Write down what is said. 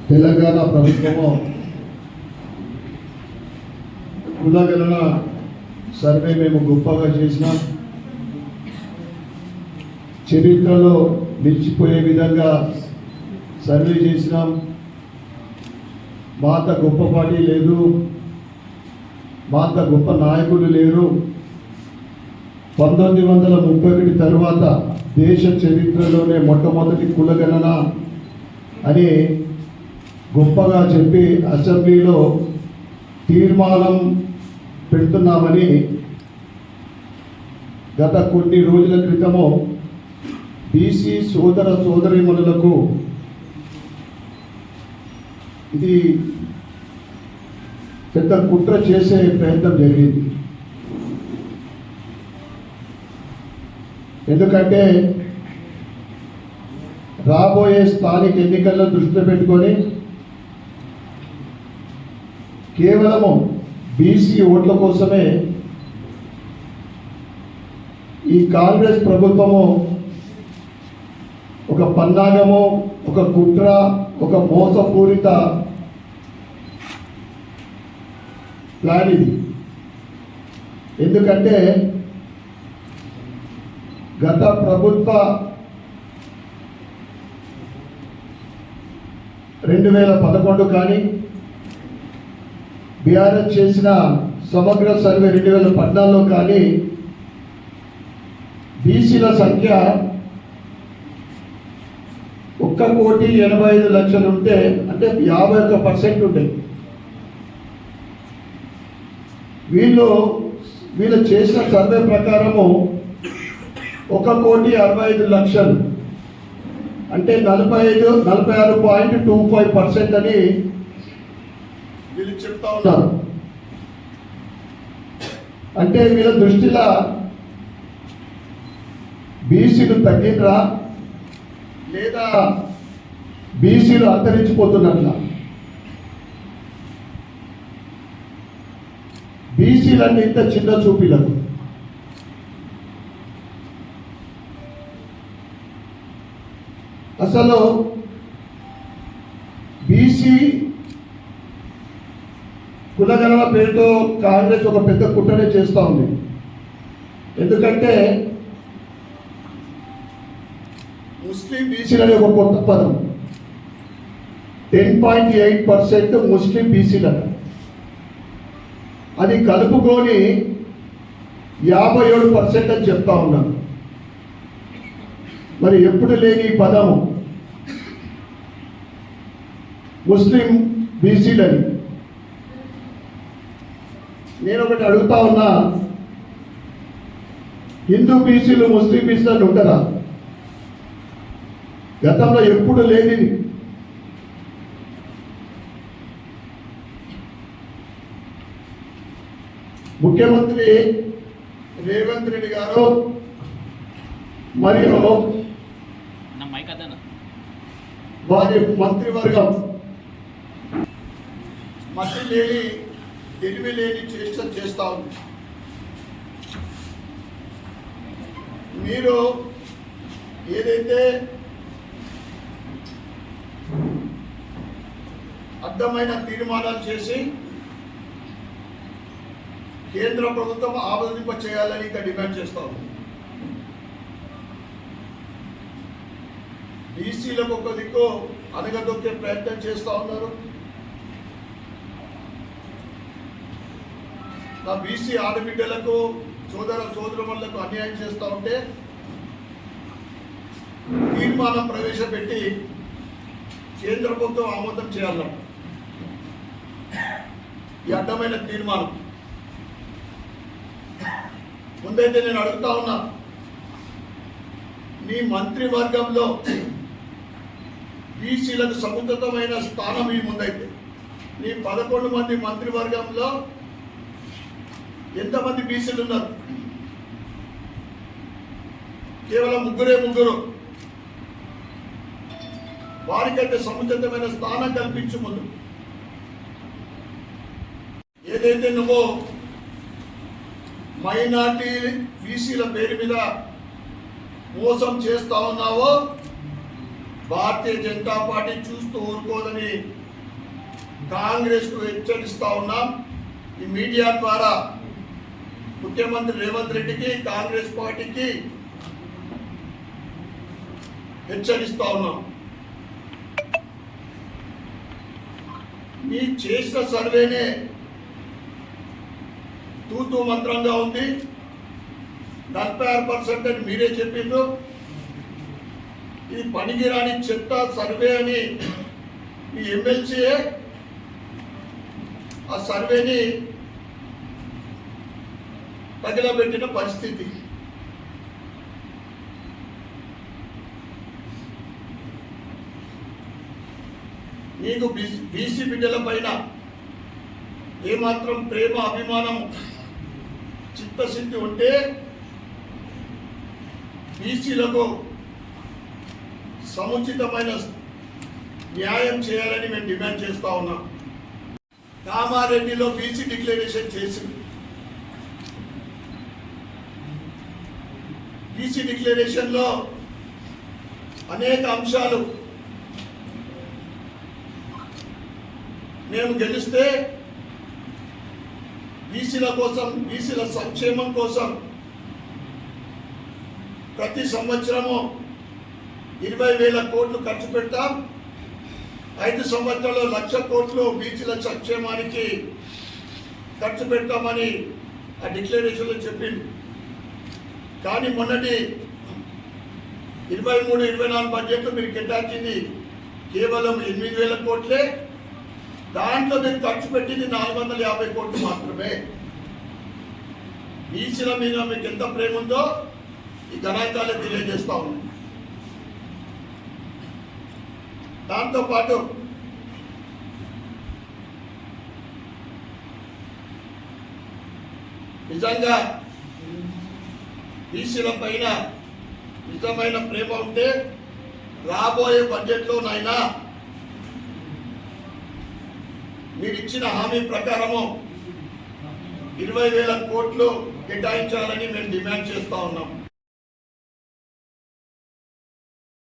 తెలంగాణ ప్రభుత్వము కులగణన సర్వే మేము గొప్పగా చేసినాం. చరిత్రలో నిలిచిపోయే విధంగా సర్వే చేసినాం. మా అంత గొప్ప పార్టీ లేదు, మా అంత గొప్ప నాయకులు లేరు. 1931 తర్వాత దేశ చరిత్రలోనే మొట్టమొదటి కులగణన అని గొప్పగా చెప్పి అసెంబ్లీలో తీర్మానం పెడుతున్నామని గత కొన్ని రోజుల క్రితము బీసీ సోదర సోదరీమణులకు ఇది పెద్ద కుట్ర చేసే ప్రయత్నం జరిగింది. ఎందుకంటే రాబోయే స్థానిక ఎన్నికల్లో దృష్టిలో పెట్టుకొని కేవలము బీసీ ఓట్ల కోసమే ఈ కాంగ్రెస్ ప్రభుత్వము ఒక పన్నాగము, ఒక కుట్ర, ఒక మోసపూరిత ప్లాన్ ఇది. ఎందుకంటే గత ప్రభుత్వ 2011 కానీ బీఆర్ఎస్ చేసిన సమగ్ర సర్వే 2014లో కానీ బీసీల సంఖ్య 1,85,00,000 ఉంటే, అంటే 51% ఉండే. వీళ్ళు చేసిన సర్వే ప్రకారము 1,65,00,000 అంటే 46.25% అని వీళ్ళు చెప్తా ఉన్నారు. అంటే వీళ్ళ దృష్టిలో బీసీలు తగ్గినరా లేదా బీసీలు అంతరించిపోతున్నట్ల? బీసీలన్నీ ఇంత చిన్న చూపిలకు అసలు బీసీ కులగణన పేరుతో కాంగ్రెస్ ఒక పెద్ద కుట్రనే చేస్తూ ఉంది. ఎందుకంటే ముస్లిం బీసీలు అనే ఒక కొత్త పదం, 10.8% ముస్లిం బీసీలట. అది కలుపుకొని 57% అని చెప్తా ఉన్నాను. మరి ఎప్పుడు లేని పదము ముస్లిం బీసీలని. నేను ఒకటి అడుగుతా ఉన్నా, హిందూ బీసీలు ముస్లిం బీసీలు ఉంటారా? గతంలో ఎప్పుడు లేని. ముఖ్యమంత్రి రేవంత్ రెడ్డి గారు మరియు వారి మంత్రివర్గం మట్టి లేని తెలివి లేని చేష్ట చేస్తా ఉంది. మీరు ఏదైతే అర్థమైన తీర్మానాలు చేసి కేంద్ర ప్రభుత్వం ఆమోదింప చేయాలని ఇంకా డిమాండ్ చేస్తా ఉంది. బీసీలకు ఒక దిక్కు అనగదొక్కే ప్రయత్నం చేస్తూ ఉన్నారు. నా బీసీ ఆడబిడ్డలకు సోదర సోదరులకు అన్యాయం చేస్తూ ఉంటే తీర్మానం ప్రవేశపెట్టి కేంద్ర ప్రభుత్వం ఆమోదం చేయాలన్న ఈ అడ్డమైన తీర్మానం. ముందైతే నేను అడుగుతా ఉన్నా, నీ మంత్రివర్గంలో బీసీలకు సముచితమైన స్థానం ఈ ముందైతే నీ 11 మంది మంత్రివర్గంలో ఎంతమంది బీసీలు ఉన్నారు? కేవలం ముగ్గురు. వారికైతే సముచితమైన స్థానం కల్పించు. ముందు ఏదైతే నువ్వు మైనార్టీ బీసీల పేరు మీద మోసం చేస్తా ఉన్నావో భారతీయ జనతా పార్టీ చూస్తూ ఊరుకోదని కాంగ్రెస్కు హెచ్చరిస్తా ఉన్నాం. ఈ మీడియా ద్వారా ముఖ్యమంత్రి రేవంత్ రెడ్డికి, కాంగ్రెస్ పార్టీకి హెచ్చరిస్తా ఉన్నాం. మీ చేసిన సర్వేనే తూతూ మంత్రంగా ఉంది. 46% అని మీరే చెప్పిండ్రు. ఇది పనికిరాని చెత్త సర్వే అని మీ ఎమ్మెల్సీయే ఆ సర్వేని తగిలబెట్టిన పరిస్థితి. నీకు బీసీ బిడ్డల పైన ఏమాత్రం ప్రేమ, అభిమానం, చిత్తశుద్ధి ఉంటే బీసీలకు సముచితమైన న్యాయం చేయాలని మేము డిమాండ్ చేస్తూ ఉన్నాం. కామారెడ్డిలో బీసీ డిక్లరేషన్ చేసింది. బీసీ డిక్లరేషన్లో అనేక అంశాలు మేము గెలిస్తే బీసీల కోసం, బీసీల సంక్షేమం కోసం ప్రతి సంవత్సరము 20,000 కోట్లు ఖర్చు పెడతాం. 5 సంవత్సరాల్లో 1,00,000 కోట్లు బీసీల సంక్షేమానికి ఖర్చు పెడతామని ఆ డిక్లరేషన్లో చెప్పింది. కానీ మొన్నటి 23-24 బడ్జెట్లో మీరు కేటాయించింది కేవలం 8,000 కోట్లే. దాంట్లో మీరు ఖర్చు పెట్టింది 450 కోట్లు మాత్రమే. బీసీల మీద మీకు ఎంత ప్రేమ ఉందో ఈ గణాంకాలే తెలియజేస్తూ ఉంది. దాంతోపాటు నిజంగా బీసీల పైన నిజమైన ప్రేమ ఉంటే రాబోయే బడ్జెట్లో నైనా మీరు ఇచ్చిన హామీ ప్రకారము 20,000 కోట్లు కేటాయించాలని మేము డిమాండ్ చేస్తూ ఉన్నాం.